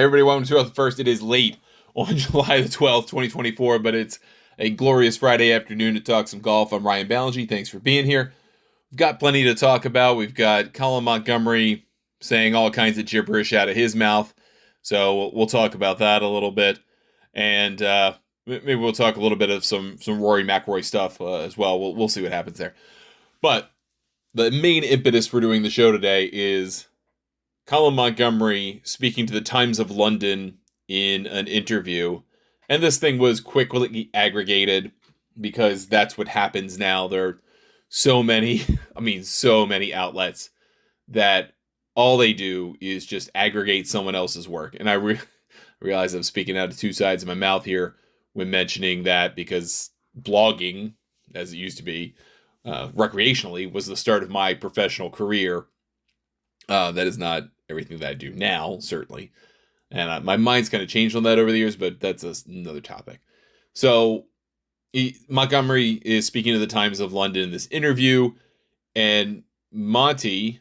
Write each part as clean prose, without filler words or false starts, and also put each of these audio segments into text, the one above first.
Hey everybody, welcome to the first. It is late on July the 12th, 2024, but it's a glorious Friday afternoon to talk some golf. I'm Ryan Ballingy. Thanks for being here. We've got plenty to talk about. We've got Colin Montgomerie saying all kinds of gibberish out of his mouth, so we'll talk about that a little bit. And maybe we'll talk a little bit of some Rory McIlroy stuff as well. We'll see what happens there. But the main impetus for doing the show today is Colin Montgomerie speaking to the Times of London in an interview. And this thing was quickly aggregated because that's what happens now. There are so many outlets that all they do is just aggregate someone else's work. And I realize I'm speaking out of two sides of my mouth here when mentioning that, because blogging, as it used to be, recreationally, was the start of my professional career. That is not everything that I do now, certainly. And my mind's kind of changed on that over the years, but that's another topic. So Montgomerie is speaking to the Times of London in this interview, and Monty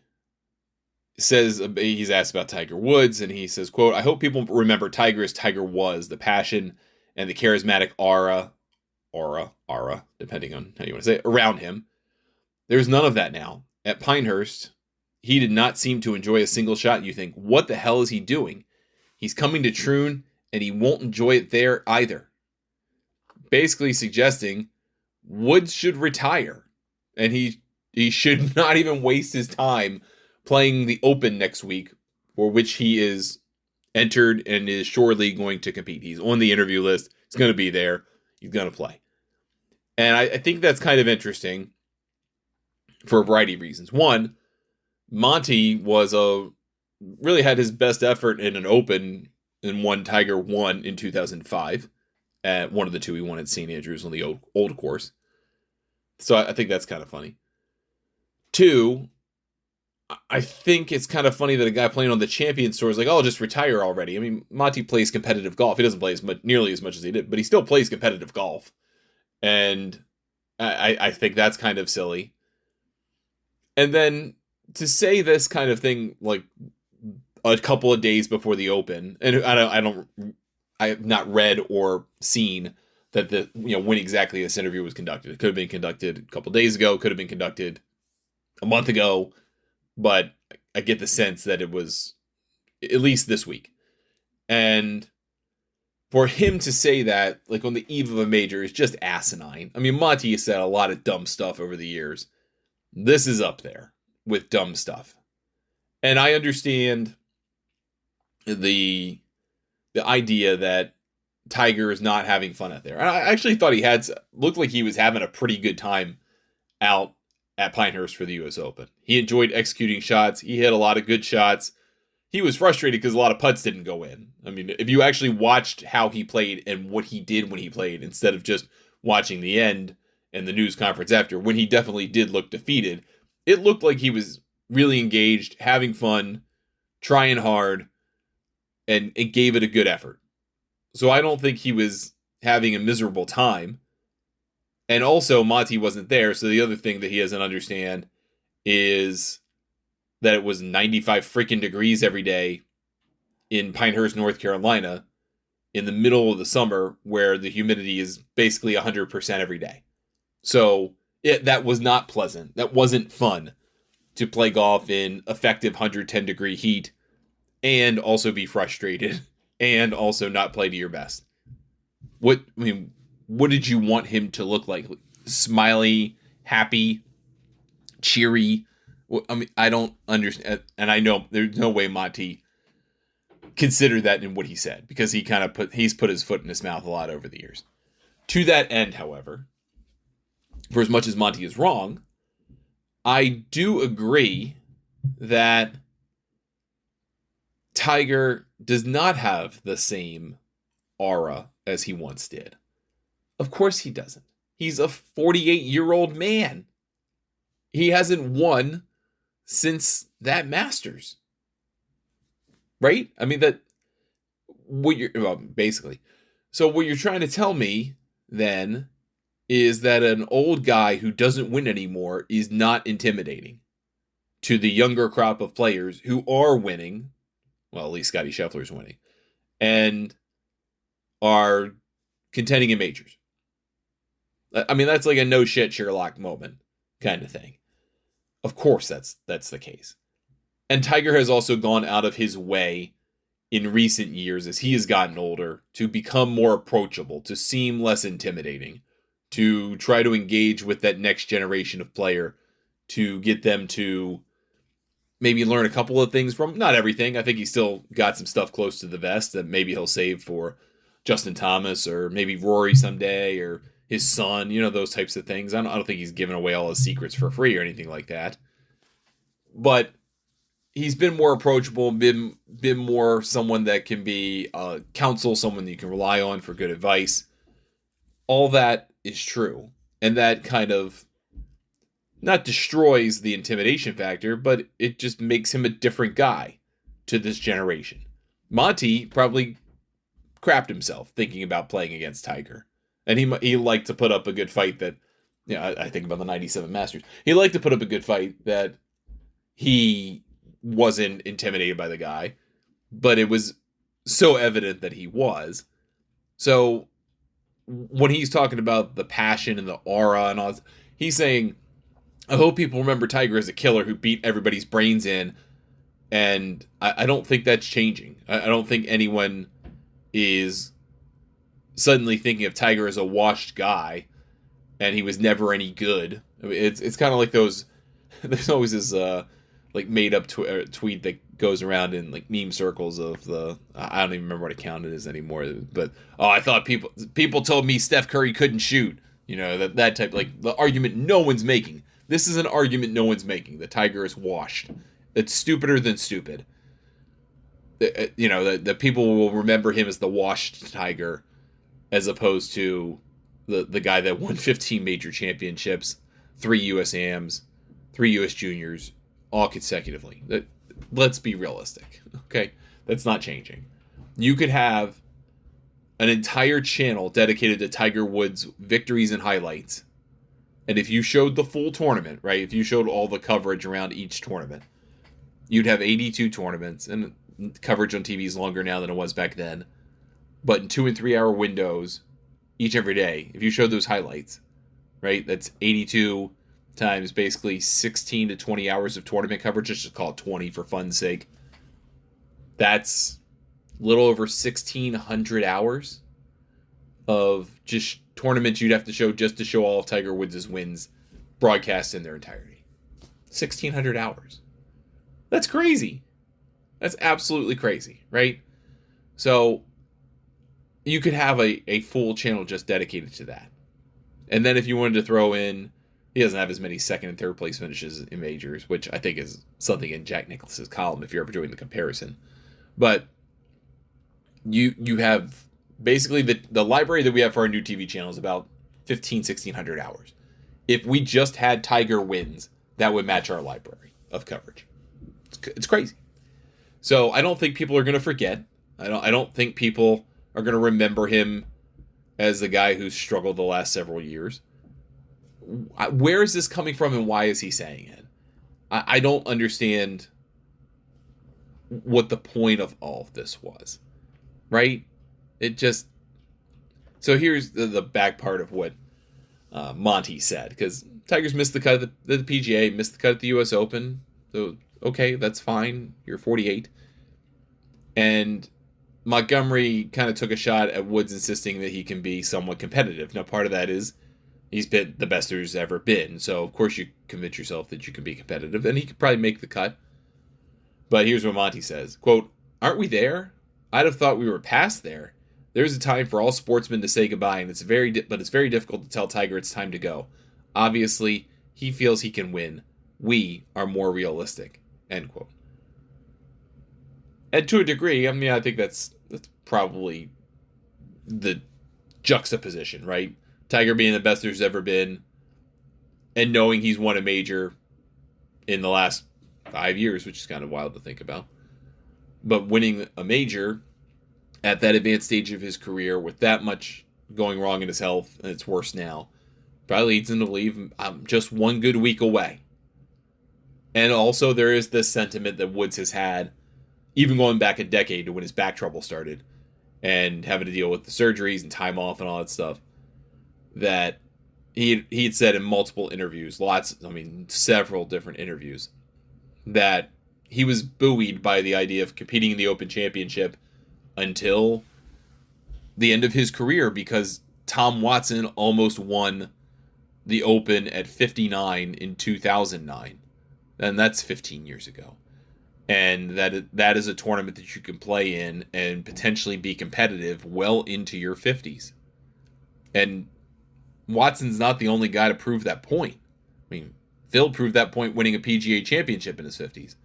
says, he's asked about Tiger Woods, and he says, quote, "I hope people remember Tiger as Tiger was, the passion and the charismatic aura, depending on how you want to say it, around him. There's none of that now. At Pinehurst, he did not seem to enjoy a single shot. You think, what the hell is he doing? He's coming to Troon, and he won't enjoy it there either." Basically suggesting Woods should retire, and he should not even waste his time playing the Open next week, for which he is entered and is surely going to compete. He's on the interview list. He's going to be there. He's going to play. And I think that's kind of interesting for a variety of reasons. One, Monty really had his best effort in an Open in one Tiger won in 2005 at one of the two he won at St. Andrews on the old course. So I think that's kind of funny. Two, I think it's kind of funny that a guy playing on the Champions Tour is like, "Oh, I'll just retire already." I mean, Monty plays competitive golf. He doesn't play nearly as much as he did, but he still plays competitive golf. And I think that's kind of silly. And then to say this kind of thing like a couple of days before the Open, and I have not read or seen that when exactly this interview was conducted. It could have been conducted a couple of days ago, could have been conducted a month ago, but I get the sense that it was at least this week. And for him to say that, like on the eve of a major, is just asinine. I mean, Monty has said a lot of dumb stuff over the years. This is up there with dumb stuff. And I understand the idea that Tiger is not having fun out there. And I actually thought looked like he was having a pretty good time out at Pinehurst for the U.S. Open. He enjoyed executing shots. He hit a lot of good shots. He was frustrated because a lot of putts didn't go in. I mean, if you actually watched how he played and what he did when he played, instead of just watching the end and the news conference after, when he definitely did look defeated, it looked like he was really engaged, having fun, trying hard, and it gave it a good effort. So I don't think he was having a miserable time. And also, Monty wasn't there, so the other thing that he doesn't understand is that it was 95 freaking degrees every day in Pinehurst, North Carolina, in the middle of the summer, where the humidity is basically 100% every day. So that was not pleasant. That wasn't fun to play golf in effective 110-degree heat and also be frustrated and also not play to your best. What did you want him to look like? Smiley, happy, cheery? I mean, I don't understand. And I know there's no way Monty considered that in what he said, because he's put his foot in his mouth a lot over the years. To that end, however, for as much as Monty is wrong, I do agree that Tiger does not have the same aura as he once did. Of course he doesn't. He's a 48-year-old man. He hasn't won since that Masters. Right? I mean, basically. So what you're trying to tell me then is that an old guy who doesn't win anymore is not intimidating to the younger crop of players who are winning. Well, at least Scottie Scheffler's winning. and are contending in majors. I mean, that's like a no shit Sherlock moment kind of thing. Of course, that's the case. And Tiger has also gone out of his way in recent years as he has gotten older to become more approachable, to seem less intimidating, to try to engage with that next generation of player, to get them to maybe learn a couple of things from, not everything. I think he's still got some stuff close to the vest that maybe he'll save for Justin Thomas or maybe Rory someday or his son, those types of things. I don't think he's giving away all his secrets for free or anything like that. But he's been more approachable, been more someone that can be counsel, someone that you can rely on for good advice. All that is true. And that kind of not destroys the intimidation factor, but it just makes him a different guy to this generation. Monty probably crapped himself thinking about playing against Tiger. And he liked to put up a good fight that, I think about the 97 Masters. He liked to put up a good fight that he wasn't intimidated by the guy, but it was so evident that he was. So when he's talking about the passion and the aura and all this, he's saying, I hope people remember Tiger as a killer who beat everybody's brains in, and I don't think that's changing. I don't think anyone is suddenly thinking of Tiger as a washed guy, and he was never any good. I mean, it's kind of like those. There's always this made up tweet that goes around in like meme circles of the. I don't even remember what account it is anymore. But I thought people told me Steph Curry couldn't shoot. That type, like the argument no one's making. This is an argument no one's making. The Tiger is washed. It's stupider than stupid. The people will remember him as the washed Tiger, as opposed to the guy that won 15 major championships, 3 U.S. AMs, 3 U.S. Juniors, all consecutively. Let's be realistic, okay? That's not changing. You could have an entire channel dedicated to Tiger Woods' victories and highlights. And if you showed the full tournament, right? If you showed all the coverage around each tournament, you'd have 82 tournaments, and coverage on TV is longer now than it was back then. But in 2 and 3 hour windows, each every day, if you showed those highlights, right? That's 82 times basically 16 to 20 hours of tournament coverage. Let's just call it 20 for fun's sake. That's a little over 1,600 hours of just tournaments you'd have to show just to show all of Tiger Woods' wins broadcast in their entirety. 1,600 hours. That's crazy. That's absolutely crazy, right? So you could have a full channel just dedicated to that. And then if you wanted to throw in, he doesn't have as many second and third place finishes in majors, which I think is something in Jack Nicklaus's column if you're ever doing the comparison. But you have basically the library that we have for our new TV channel is about 1,600 hours. If we just had Tiger wins, that would match our library of coverage. It's crazy. So I don't think people are going to forget. I don't think people are going to remember him as the guy who's struggled the last several years. Where is this coming from, and why is he saying it? I don't understand what the point of all of this was, right? It just... So here's the back part of what Monty said, because Tiger's missed the cut at the PGA, missed the cut at the U.S. Open, so okay, that's fine, you're 48. And Montgomerie kind of took a shot at Woods insisting that he can be somewhat competitive. Now, part of that is he's been the best there's ever been, so of course you convince yourself that you can be competitive, and he could probably make the cut. But here's what Monty says, quote, "Aren't we there? I'd have thought we were past there. There's a time for all sportsmen to say goodbye, and it's very difficult to tell Tiger it's time to go. Obviously, he feels he can win. We are more realistic." End quote. And to a degree, I mean, I think that's probably the juxtaposition, right? Tiger being the best there's ever been, and knowing he's won a major in the last 5 years, which is kind of wild to think about. But winning a major at that advanced stage of his career with that much going wrong in his health, and it's worse now, probably leads him to believe I'm just one good week away. And also there is this sentiment that Woods has had, even going back a decade to when his back trouble started, and having to deal with the surgeries and time off and all that stuff, that he'd said in multiple interviews, several different interviews, that he was buoyed by the idea of competing in the Open Championship until the end of his career, because Tom Watson almost won the Open at 59 in 2009, and that's 15 years ago. And that is a tournament that you can play in and potentially be competitive well into your 50s. And Watson's not the only guy to prove that point. I mean, Phil proved that point winning a PGA championship in his 50s.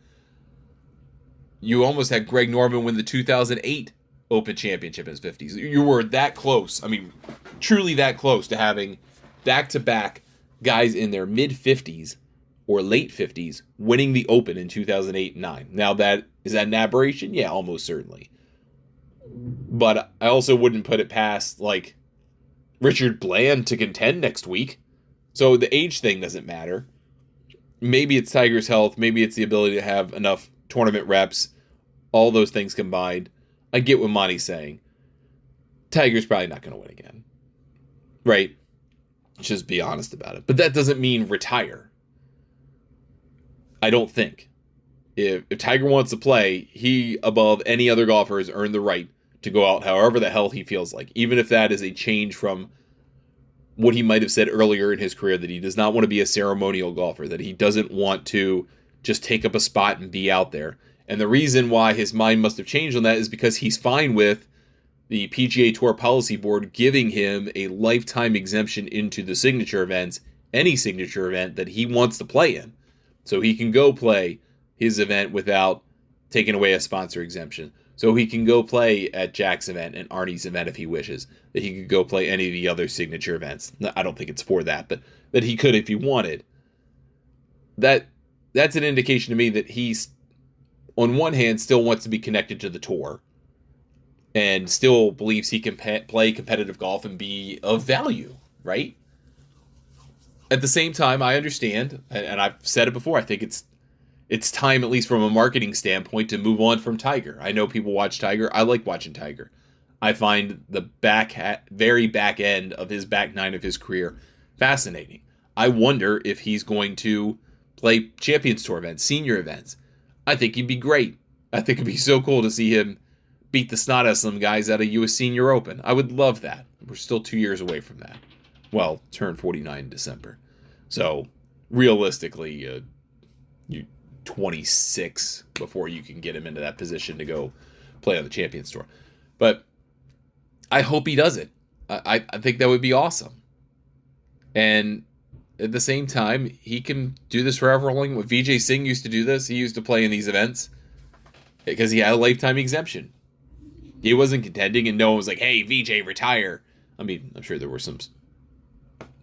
You almost had Greg Norman win the 2008 Open Championship in his 50s. You were that close. I mean, truly that close to having back-to-back guys in their mid-50s or late 50s winning the Open in 2008 and 9. Now, is that an aberration? Yeah, almost certainly. But I also wouldn't put it past, like, Richard Bland to contend next week. So the age thing doesn't matter. Maybe it's Tiger's health. Maybe it's the ability to have enough tournament reps. All those things combined. I get what Monty's saying. Tiger's probably not going to win again. Right? Let's just be honest about it. But that doesn't mean retire. I don't think. If Tiger wants to play, he, above any other golfer, has earned the right to go out however the hell he feels like. Even if that is a change from what he might have said earlier in his career, that he does not want to be a ceremonial golfer, that he doesn't want to just take up a spot and be out there. And the reason why his mind must have changed on that is because he's fine with the PGA Tour Policy Board giving him a lifetime exemption into the signature events, any signature event that he wants to play in. So he can go play his event without taking away a sponsor exemption. So he can go play at Jack's event and Arnie's event if he wishes. That he could go play any of the other signature events. I don't think it's for that, but that he could if he wanted. That's an indication to me that he's, on one hand, still wants to be connected to the tour and still believes he can play competitive golf and be of value, right? At the same time, I understand, and I've said it before, I think it's time, at least from a marketing standpoint, to move on from Tiger. I know people watch Tiger. I like watching Tiger. I find the very back end of his back nine of his career fascinating. I wonder if he's going to play Champions Tour events, senior events. I think he'd be great. I think it'd be so cool to see him beat the snot out of some guys at a U.S. Senior Open. I would love that. We're still 2 years away from that. Well, turn 49 in December. So, realistically, you 26 before you can get him into that position to go play on the Champions Tour. But I hope he does it. I think that would be awesome. And at the same time, he can do this forever long. When Vijay Singh used to do this, he used to play in these events because he had a lifetime exemption. He wasn't contending, and no one was like, hey, Vijay, retire. I mean, I'm sure there was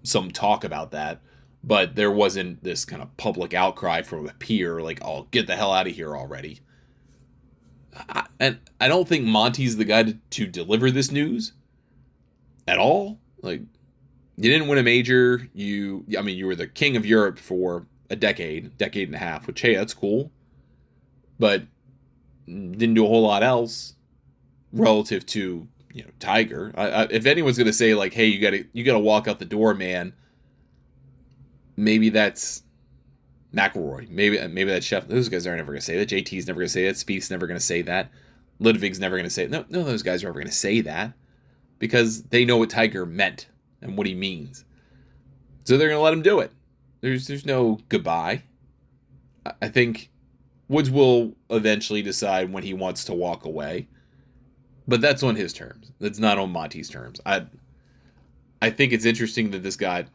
some talk about that, but there wasn't this kind of public outcry from a peer like, oh, get the hell out of here already. And I don't think Monty's the guy to deliver this news at all. Like, you didn't win a major. You were the king of Europe for a decade and a half, which, hey, that's cool. But didn't do a whole lot else relative to, Tiger. If anyone's going to say, like, hey, you gotta walk out the door, man, maybe that's McIlroy. Maybe that's Scheffler. Those guys are never going to say that. JT's never going to say that. Spieth's never going to say that. Ludwig's never going to say it. No, those guys are never going to say that because they know what Tiger meant and what he means. So they're going to let him do it. There's no goodbye. I think Woods will eventually decide when he wants to walk away. But that's on his terms. That's not on Monty's terms. I think it's interesting that this got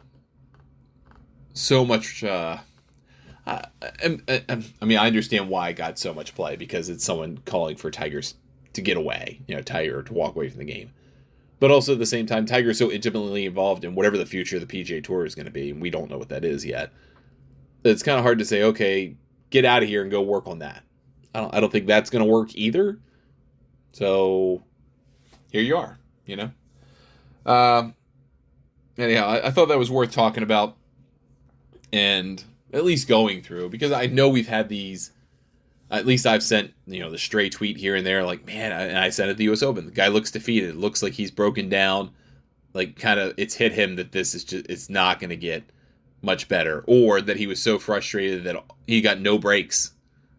so much... I understand why it got so much play because it's someone calling for Tigers to get away, Tiger to walk away from the game. But also at the same time, Tiger is so intimately involved in whatever the future of the PGA Tour is going to be, and we don't know what that is yet. It's kind of hard to say, okay, get out of here and go work on that. I don't think that's going to work either. So here you are, Anyhow, I thought that was worth talking about and at least going through, because I know we've had these At least I've sent, the stray tweet here and there, like, man, and I sent it at the U.S. Open. The guy looks defeated. It looks like he's broken down. Like, kind of, it's hit him that this is just, it's not going to get much better. Or that he was so frustrated that he got no breaks.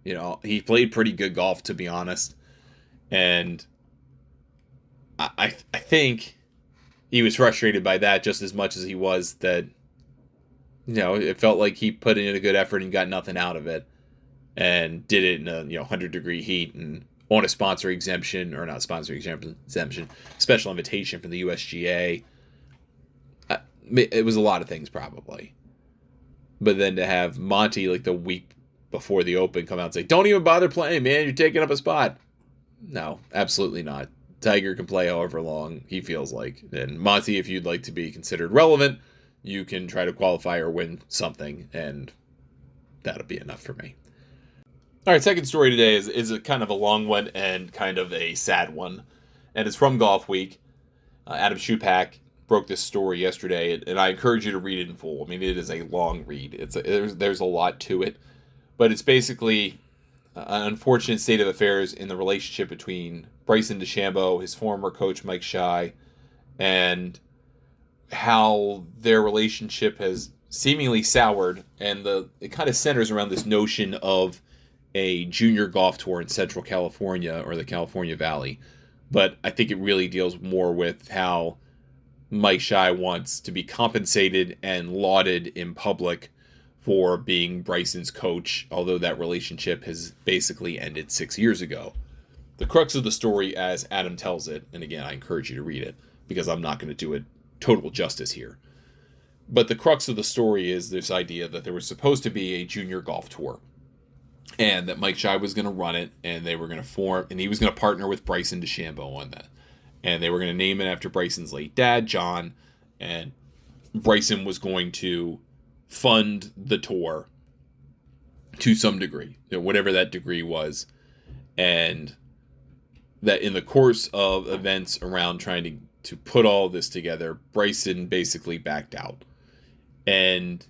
He played pretty good golf, to be honest. And I think he was frustrated by that just as much as he was that, it felt like he put in a good effort and got nothing out of it. And did it in a 100-degree heat and on a sponsor exemption, or not sponsor exemption, special invitation from the USGA. It was a lot of things probably. But then to have Monty, like the week before the Open, come out and say, don't even bother playing, man, you're taking up a spot. No, absolutely not. Tiger can play however long he feels like. And Monty, if you'd like to be considered relevant, you can try to qualify or win something, and that'll be enough for me. All right, second story today is a kind of a long one and kind of a sad one, and it's from Golf Week. Adam Schupak broke this story yesterday, and I encourage you to read it in full. I mean, it is a long read. There's a lot to it, but it's basically an unfortunate state of affairs in the relationship between Bryson DeChambeau, his former coach Mike Schy, and how their relationship has seemingly soured, and it kind of centers around this notion of a junior golf tour in Central California or the California Valley. But I think it really deals more with how Mike Schy wants to be compensated and lauded in public for being Bryson's coach, although that relationship has basically ended 6 years ago. The crux of the story, as Adam tells it, and again, I encourage you to read it because I'm not going to do it total justice here. But the crux of the story is this idea that there was supposed to be a junior golf tour, and that Mike Schy was going to run it, and they were going to form, and he was going to partner with Bryson DeChambeau on that. And they were going to name it after Bryson's late dad, John, and Bryson was going to fund the tour to some degree, whatever that degree was. And that in the course of events around trying to put all this together, Bryson basically backed out. And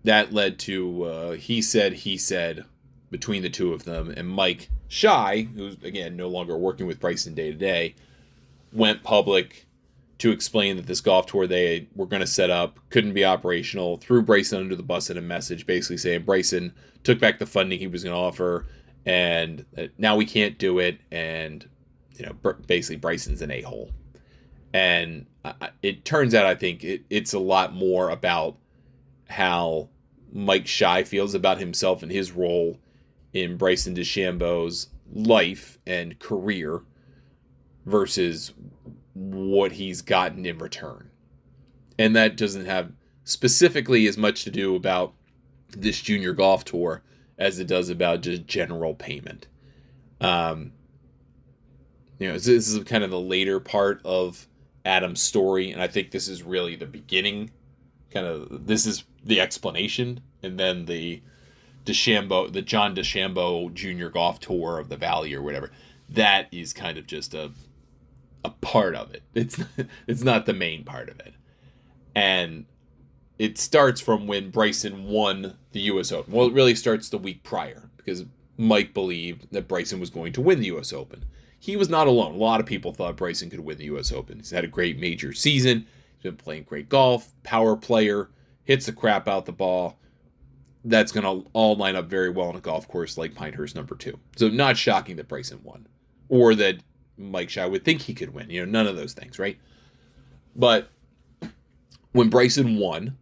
that led to he said between the two of them, and Mike Schy, who's again no longer working with Bryson day to day, went public to explain that this golf tour they were going to set up couldn't be operational, threw Bryson under the bus in a message basically saying Bryson took back the funding he was going to offer, and now we can't do it, and basically Bryson's an a-hole. And it turns out, I think it's a lot more about how Mike Schy feels about himself and his role in Bryson DeChambeau's life and career versus what he's gotten in return. And that doesn't have specifically as much to do about this junior golf tour as it does about just general payment. This is kind of the later part of Adam's story, and I think this is really the beginning. This is the explanation, and then the John DeChambeau Junior Golf Tour of the Valley or whatever. That is kind of just a part of it. It's not the main part of it. And it starts from when Bryson won the U.S. Open. Well, it really starts the week prior because Mike believed that Bryson was going to win the U.S. Open. He was not alone. A lot of people thought Bryson could win the U.S. Open. He's had a great major season. He's been playing great golf, power player, hits the crap out the ball. That's going to all line up very well on a golf course like Pinehurst number 2. So not shocking that Bryson won. Or that Mike Schy would think he could win. None of those things, right? But when Bryson won,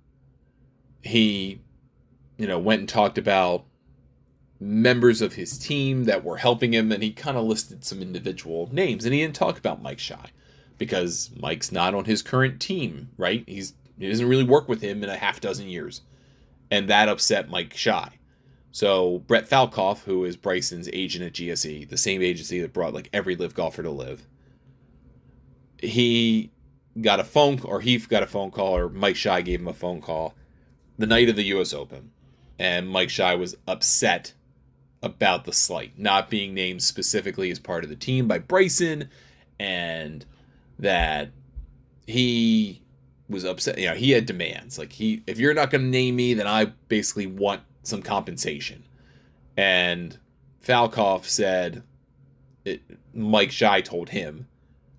he, went and talked about members of his team that were helping him, and he kind of listed some individual names, and he didn't talk about Mike Schy because Mike's not on his current team, right? He doesn't really work with him in a half dozen years, and that upset Mike Schy. So Brett Falkoff, who is Bryson's agent at GSE, the same agency that brought like every live golfer to live, he got a phone call, or Mike Schy gave him a phone call the night of the U.S. Open, and Mike Schy was upset about the slight, not being named specifically as part of the team by Bryson, and that he was upset. He had demands. Like, if you're not going to name me, then I basically want some compensation. And Falcoff said, Mike Schy told him,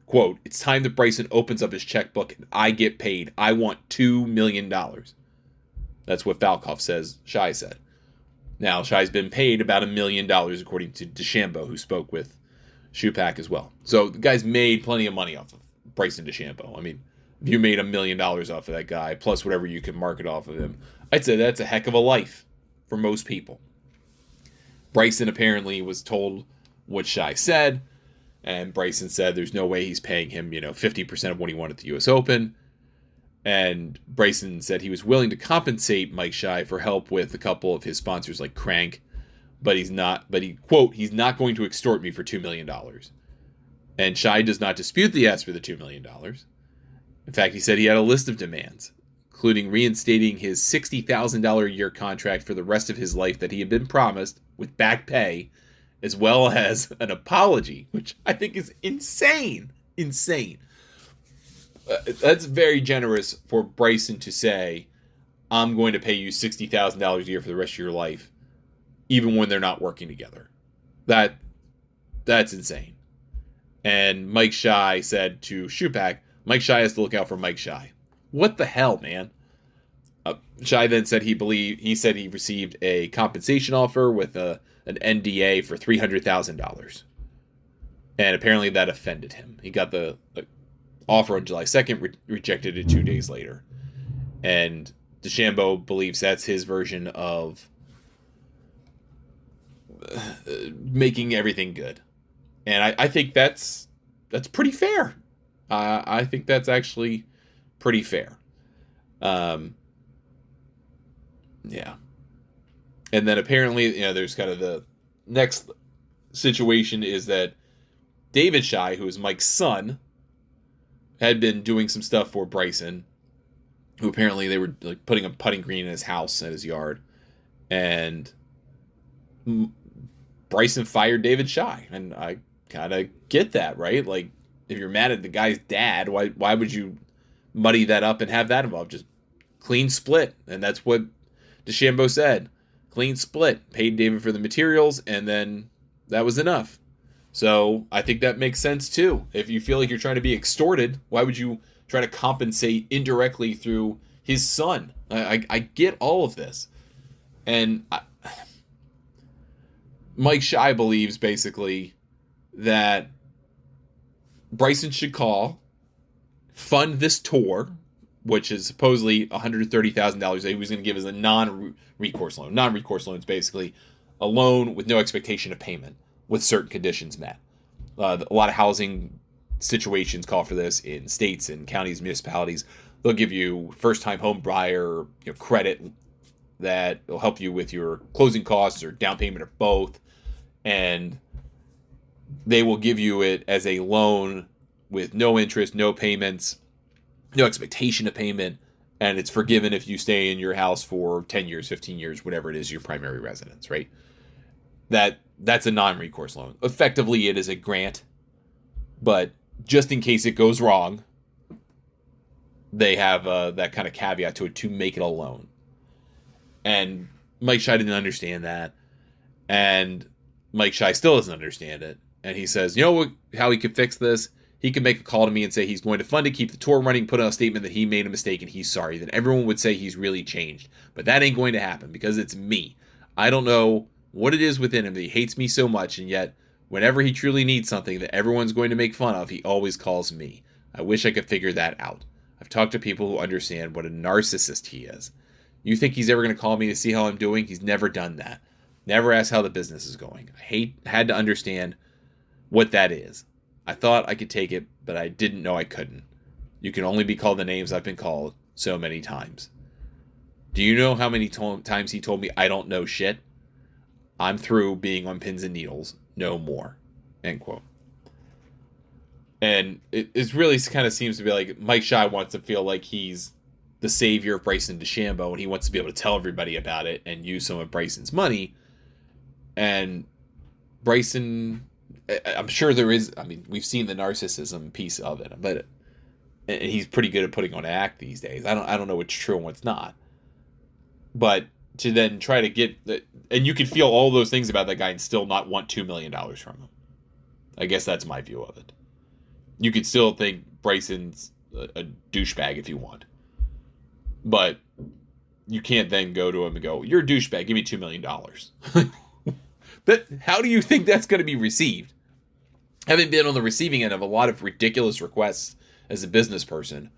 quote, "It's time that Bryson opens up his checkbook and I get paid. I want $2 million. That's what Falcoff says Schy said. Now, Schy's been paid about $1 million, according to DeChambeau, who spoke with Shupak as well. So the guy's made plenty of money off of Bryson DeChambeau. I mean, if you made $1 million off of that guy, plus whatever you can market off of him, I'd say that's a heck of a life for most people. Bryson apparently was told what Schy said, and Bryson said there's no way he's paying him, 50% of what he won at the U.S. Open. And Bryson said he was willing to compensate Mike Schy for help with a couple of his sponsors like Crank, but he's not going to extort me for $2 million. And Schy does not dispute the ask for the $2 million. In fact, he said he had a list of demands, including reinstating his $60,000 a year contract for the rest of his life that he had been promised with back pay, as well as an apology, which I think is insane. Insane. That's very generous for Bryson to say, I'm going to pay you $60,000 a year for the rest of your life, even when they're not working together. That's insane. And Mike Schy said to Shupak, Mike Schy has to look out for Mike Schy. What the hell, man? Schy then said he received a compensation offer with an NDA for $300,000. And apparently that offended him. He got the offer on July 2nd, rejected it 2 days later. And DeChambeau believes that's his version of making everything good. And I think that's pretty fair. I think that's actually pretty fair. Yeah. And then apparently, there's kind of the next situation is that David Schy, who is Mike's son, had been doing some stuff for Bryson, who apparently they were like putting a putting green in his house, at his yard, and Bryson fired David Schy, and I kind of get that, right? Like, if you're mad at the guy's dad, why would you muddy that up and have that involved? Just clean split, and that's what DeChambeau said. Clean split, paid David for the materials, and then that was enough. So I think that makes sense too. If you feel like you're trying to be extorted, why would you try to compensate indirectly through his son? I get all of this. And Mike Schy believes basically that Bryson should call, fund this tour, which is supposedly $130,000 that he was going to give as a non-recourse loan. Non-recourse loan is basically a loan with no expectation of payment, with certain conditions met. A lot of housing situations call for this in states and counties, municipalities. They'll give you first-time home buyer credit that will help you with your closing costs or down payment or both. And they will give you it as a loan with no interest, no payments, no expectation of payment, and it's forgiven if you stay in your house for 10 years, 15 years, whatever it is, your primary residence, right? That's a non-recourse loan. Effectively, it is a grant, but just in case it goes wrong, they have that kind of caveat to it to make it a loan. And Mike Schy didn't understand that, and Mike Schy still doesn't understand it. And he says, how he could fix this? He could make a call to me and say he's going to fund it, keep the tour running, put out a statement that he made a mistake and he's sorry. Then everyone would say he's really changed. But that ain't going to happen because it's me. I don't know what it is within him that he hates me so much, and yet whenever he truly needs something that everyone's going to make fun of, he always calls me. I wish I could figure that out. I've talked to people who understand what a narcissist he is. You think he's ever going to call me to see how I'm doing? He's never done that. Never asked how the business is going. I had to understand what that is. I thought I could take it, but I didn't know I couldn't. You can only be called the names I've been called so many times. Do you know how many times he told me I don't know shit? I'm through being on pins and needles. No more. End quote. And it really kind of seems to be like Mike Schy wants to feel like he's the savior of Bryson DeChambeau, and he wants to be able to tell everybody about it and use some of Bryson's money. And Bryson, I'm sure there is, we've seen the narcissism piece of it, but and he's pretty good at putting on an act these days. I don't know what's true and what's not. But to then try to get that, and you can feel all those things about that guy and still not want $2 million from him. I guess that's my view of it. You could still think Bryson's a douchebag if you want, but you can't then go to him and go, "You're a douchebag. Give me $2 million." But how do you think that's going to be received? Having been on the receiving end of a lot of ridiculous requests as a business person,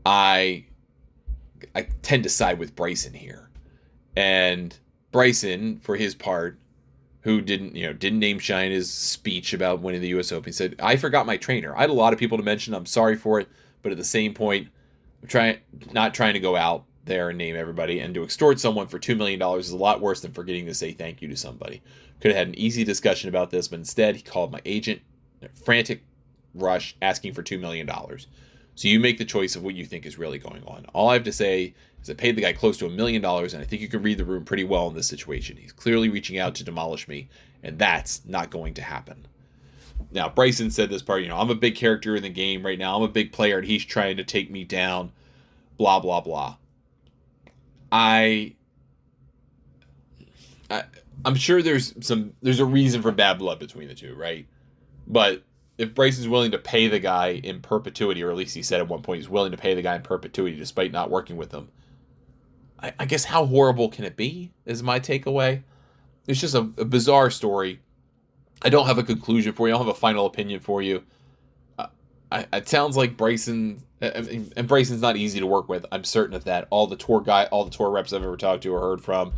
I tend to side with Bryson here. And Bryson, for his part, who didn't name Schy in his speech about winning the U.S. Open, he said, "I forgot my trainer. I had a lot of people to mention. I'm sorry for it, but at the same point, I'm not trying to go out there and name everybody, and to extort someone for $2 million is a lot worse than forgetting to say thank you to somebody. Could have had an easy discussion about this, but instead he called my agent, frantic rush, asking for $2 million. So you make the choice of what you think is really going on. All I have to say is I paid the guy close to $1 million, and I think you can read the room pretty well in this situation. He's clearly reaching out to demolish me, and that's not going to happen." Now, Bryson said this part, I'm a big character in the game right now. I'm a big player, and he's trying to take me down, blah, blah, blah. I'm sure there's a reason for bad blood between the two, right? But if Bryson's willing to pay the guy in perpetuity, or at least he said at one point he's willing to pay the guy in perpetuity despite not working with him, I guess how horrible can it be is my takeaway. It's just a bizarre story. I don't have a conclusion for you. I don't have a final opinion for you. It sounds like Bryson, and Bryson's not easy to work with. I'm certain of that. All the tour reps I've ever talked to or heard from,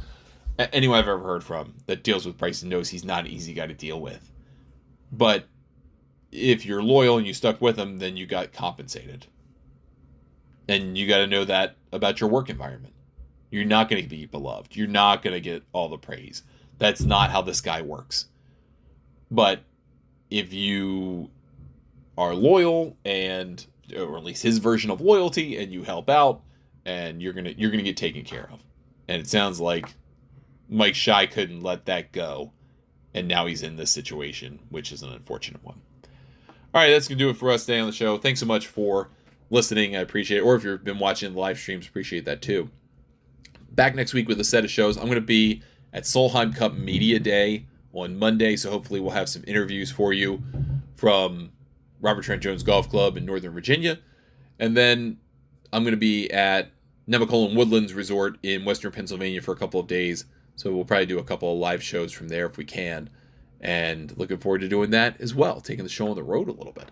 anyone I've ever heard from that deals with Bryson knows he's not an easy guy to deal with. But if you're loyal and you stuck with him, then you got compensated. And you got to know that about your work environment. You're not going to be beloved. You're not going to get all the praise. That's not how this guy works. But if you are loyal, and or at least his version of loyalty, and you help out, and you're gonna get taken care of. And it sounds like Mike Schy couldn't let that go, and now he's in this situation, which is an unfortunate one. All right, that's gonna do it for us today on the show. Thanks so much for listening. I appreciate it. Or if you've been watching the live streams, appreciate that too. Back next week with a set of shows. I'm going to be at Solheim Cup Media Day on Monday, so hopefully we'll have some interviews for you from Robert Trent Jones Golf Club in Northern Virginia. And then I'm going to be at Nemacolin Woodlands Resort in Western Pennsylvania for a couple of days, so we'll probably do a couple of live shows from there if we can. And looking forward to doing that as well, taking the show on the road a little bit.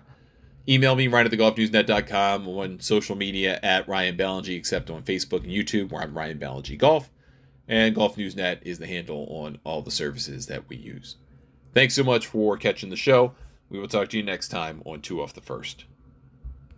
Email me, ryan@thegolfnewsnet.com, on social media at Ryan Ballingy, except on Facebook and YouTube, where I'm Ryan Ballingy Golf. And Golf News Net is the handle on all the services that we use. Thanks so much for catching the show. We will talk to you next time on 2 Off the First.